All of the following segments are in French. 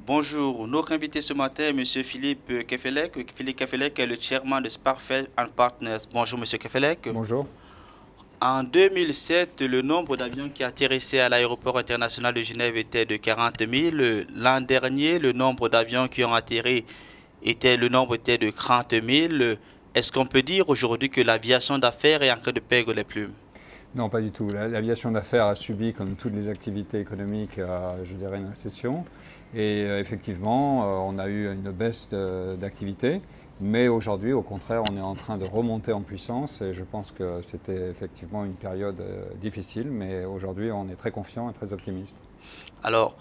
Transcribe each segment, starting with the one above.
Bonjour, notre invité ce matin est M. Philippe Kefelec. Philippe Kefelec est le chairman de Sparfeld and Partners. Bonjour M. Kefelec. Bonjour. En 2007, le nombre d'avions qui atterrissaient à l'aéroport international de Genève était de 40 000. L'an dernier, le nombre d'avions qui ont atterri le nombre était de 30 000. Est-ce qu'on peut dire aujourd'hui que l'aviation d'affaires est en train de perdre les plumes? Non, pas du tout. L'aviation d'affaires a subi, comme toutes les activités économiques, je dirais, une récession. Et effectivement, on a eu une baisse d'activité. Mais aujourd'hui, au contraire, on est en train de remonter en puissance. Et je pense que c'était effectivement une période difficile. Mais aujourd'hui, on est très confiant et très optimiste. Alors,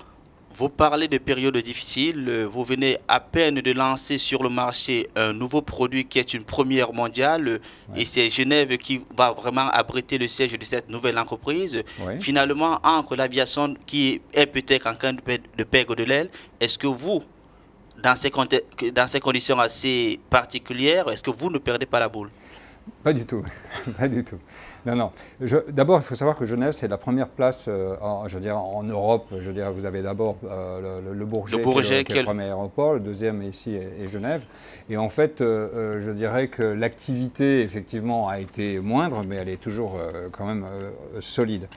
vous parlez de périodes difficiles, vous venez à peine de lancer sur le marché un nouveau produit qui est une première mondiale et Ouais. c'est Genève qui va vraiment abriter le siège de cette nouvelle entreprise. Oui. Finalement, entre l'aviation qui est peut-être en train de perdre de l'aile, est-ce que vous, dans ces conditions assez particulières, est-ce que vous ne perdez pas la boule? Pas du tout, pas du tout. Non, non. D'abord, il faut savoir que Genève, c'est la première place, je veux dire, en Europe. Je veux dire, vous avez d'abord le Le Bourget, Bourget, qui est le premier aéroport, le deuxième ici est Genève. Et en fait, je dirais que l'activité, effectivement, a été moindre, mais elle est toujours quand même solide.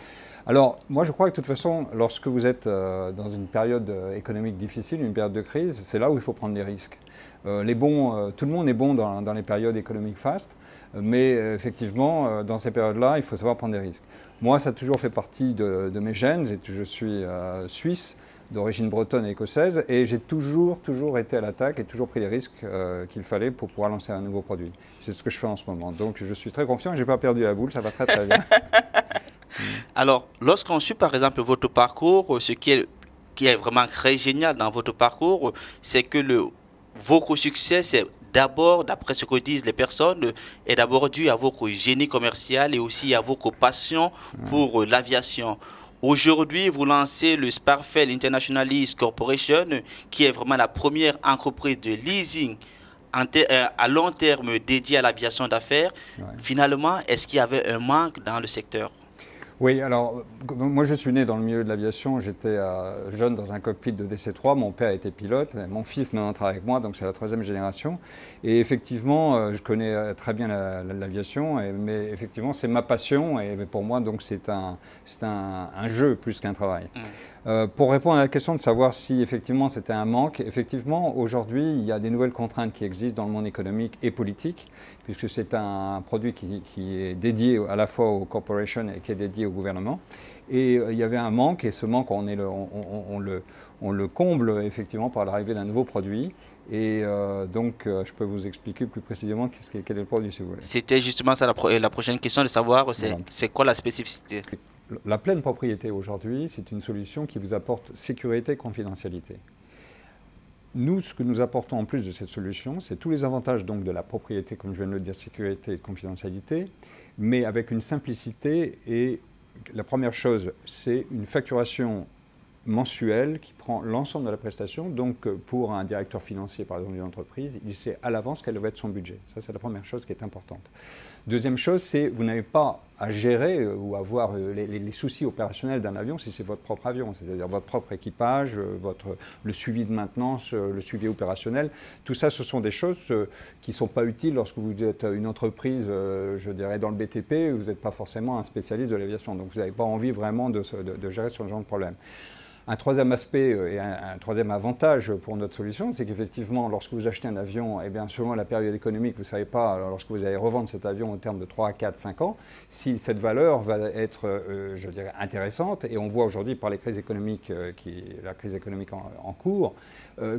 Alors, moi, je crois que de toute façon, lorsque vous êtes dans une période économique difficile, une période de crise, c'est là où il faut prendre des risques. Tout le monde est bon dans les périodes économiques fastes, mais effectivement, dans ces périodes-là, il faut savoir prendre des risques. Moi, ça a toujours fait partie de mes gènes. Je suis suisse, d'origine bretonne et écossaise, et j'ai toujours été à l'attaque et toujours pris les risques qu'il fallait pour pouvoir lancer un nouveau produit. C'est ce que je fais en ce moment. Donc, je suis très confiant et je n'ai pas perdu la boule, ça va très très bien. Alors, lorsqu'on suit par exemple votre parcours, qui est vraiment très génial dans votre parcours, c'est que votre succès, c'est d'abord, d'après ce que disent les personnes, est d'abord dû à votre génie commercial et aussi à votre passion pour l'aviation. Aujourd'hui, vous lancez le Sparfell International Lease Corporation, qui est vraiment la première entreprise de leasing à long terme dédiée à l'aviation d'affaires. Ouais. Finalement, est-ce qu'il y avait un manque dans le secteur? Oui, alors moi je suis né dans le milieu de l'aviation, j'étais jeune dans un cockpit de DC-3, mon père était pilote, mon fils maintenant travaille avec moi, donc c'est la troisième génération. Et effectivement, je connais très bien l'aviation, mais effectivement c'est ma passion et pour moi donc c'est un jeu plus qu'un travail. Pour répondre à la question de savoir si effectivement c'était un manque, effectivement aujourd'hui il y a des nouvelles contraintes qui existent dans le monde économique et politique, puisque c'est un produit qui est dédié à la fois aux corporations et qui est dédié au gouvernement. Et il y avait un manque, et ce manque on le comble effectivement par l'arrivée d'un nouveau produit. Et donc je peux vous expliquer plus précisément quel est le produit si vous voulez. C'était justement ça la prochaine question de savoir Voilà. c'est quoi la spécificité. La pleine propriété aujourd'hui, c'est une solution qui vous apporte sécurité et confidentialité. Nous, ce que nous apportons en plus de cette solution, c'est tous les avantages donc, de la propriété, comme je viens de le dire, sécurité et confidentialité, mais avec une simplicité. Et la première chose, c'est une facturation mensuelle qui prend l'ensemble de la prestation. Donc, pour un directeur financier, par exemple, d'une entreprise, il sait à l'avance quel va être son budget. Ça, c'est la première chose qui est importante. Deuxième chose, c'est vous n'avez pas à gérer ou à voir les soucis opérationnels d'un avion si c'est votre propre avion, c'est-à-dire votre propre équipage, le suivi de maintenance, le suivi opérationnel. Tout ça, ce sont des choses qui ne sont pas utiles lorsque vous êtes une entreprise, je dirais, dans le BTP, vous n'êtes pas forcément un spécialiste de l'aviation. Donc, vous n'avez pas envie vraiment de gérer ce genre de problème. Un troisième aspect et un troisième avantage pour notre solution, c'est qu'effectivement, lorsque vous achetez un avion, eh bien, selon la période économique, vous ne savez pas, lorsque vous allez revendre cet avion au terme de 3, 4, 5 ans, si cette valeur va être, je dirais, intéressante. Et on voit aujourd'hui par les crises économiques, la crise économique en cours,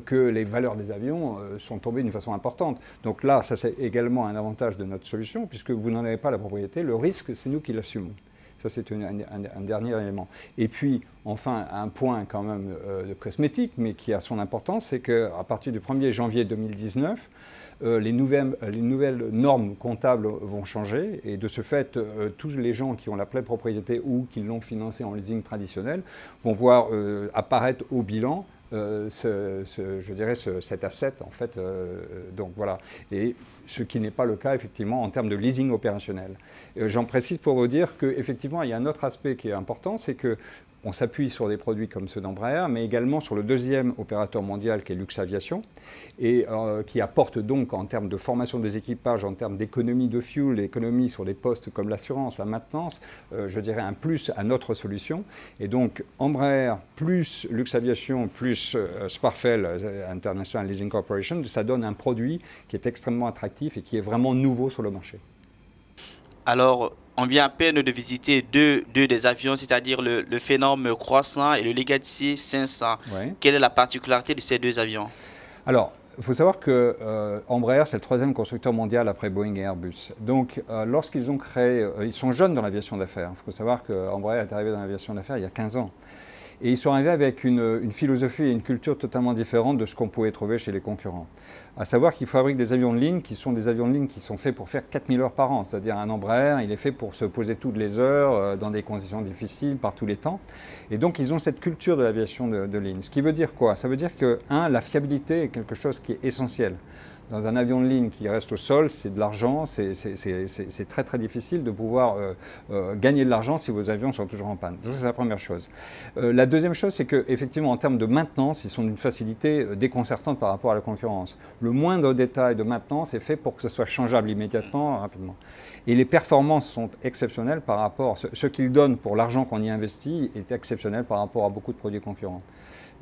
que les valeurs des avions sont tombées d'une façon importante. Donc là, ça c'est également un avantage de notre solution, puisque vous n'en avez pas la propriété. Le risque, c'est nous qui l'assumons. Ça, c'est un dernier élément. Et puis, enfin, un point quand même de cosmétique, mais qui a son importance, c'est qu'à partir du 1er janvier 2019, les nouvelles normes comptables vont changer. Et de ce fait, tous les gens qui ont la pleine propriété ou qui l'ont financé en leasing traditionnel vont voir apparaître au bilan je dirais cet asset en fait. Donc voilà. Et ce qui n'est pas le cas effectivement en termes de leasing opérationnel. J'en précise pour vous dire qu'effectivement il y a un autre aspect qui est important, c'est que on s'appuie sur des produits comme ceux d'Embraer, mais également sur le deuxième opérateur mondial qui est Luxaviation, et qui apporte donc en termes de formation des équipages, en termes d'économie de fuel, d'économie sur des postes comme l'assurance, la maintenance, je dirais un plus à notre solution. Et donc Embraer plus Luxaviation plus Sparfell International Leasing Corporation, ça donne un produit qui est extrêmement attractif et qui est vraiment nouveau sur le marché. Alors, on vient à peine de visiter deux des avions, c'est-à-dire le Phenom Croissant et le Legacy 500. Ouais. Quelle est la particularité de ces deux avions? Alors, il faut savoir que Embraer, c'est le troisième constructeur mondial après Boeing et Airbus. Donc, lorsqu'ils ont créé, ils sont jeunes dans l'aviation d'affaires. Il faut savoir qu'Embraer est arrivé dans l'aviation d'affaires il y a 15 ans. Et ils sont arrivés avec une philosophie et une culture totalement différente de ce qu'on pouvait trouver chez les concurrents. À savoir qu'ils fabriquent des avions de ligne qui sont des avions de ligne qui sont faits pour faire 4000 heures par an. C'est-à-dire un Embraer, il est fait pour se poser toutes les heures, dans des conditions difficiles, par tous les temps. Et donc ils ont cette culture de l'aviation de ligne. Ce qui veut dire quoi? Ça veut dire que, la fiabilité est quelque chose qui est essentiel. Dans un avion de ligne qui reste au sol, c'est de l'argent, c'est très très difficile de pouvoir gagner de l'argent si vos avions sont toujours en panne. Ça, c'est la première chose. La deuxième chose, c'est qu'effectivement, en termes de maintenance, ils sont d'une facilité déconcertante par rapport à la concurrence. Le moindre détail de maintenance est fait pour que ce soit changeable immédiatement, rapidement. Et les performances sont exceptionnelles par rapport, ce qu'ils donnent pour l'argent qu'on y investit est exceptionnel par rapport à beaucoup de produits concurrents.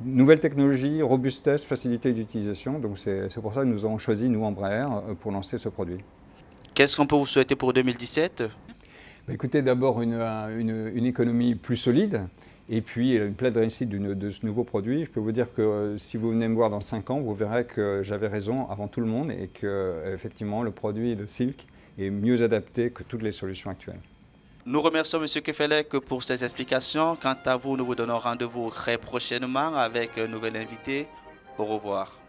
Nouvelle technologie, robustesse, facilité d'utilisation. Donc c'est pour ça que nous avons choisi, nous, Embraer, pour lancer ce produit. Qu'est-ce qu'on peut vous souhaiter pour 2017? Écoutez, d'abord une économie plus solide et puis une pleine réussite de ce nouveau produit. Je peux vous dire que si vous venez me voir dans 5 ans, vous verrez que j'avais raison avant tout le monde et que effectivement le produit de Silk est mieux adapté que toutes les solutions actuelles. Nous remercions M. Kefelec pour ces explications. Quant à vous, nous vous donnons rendez-vous très prochainement avec un nouvel invité. Au revoir.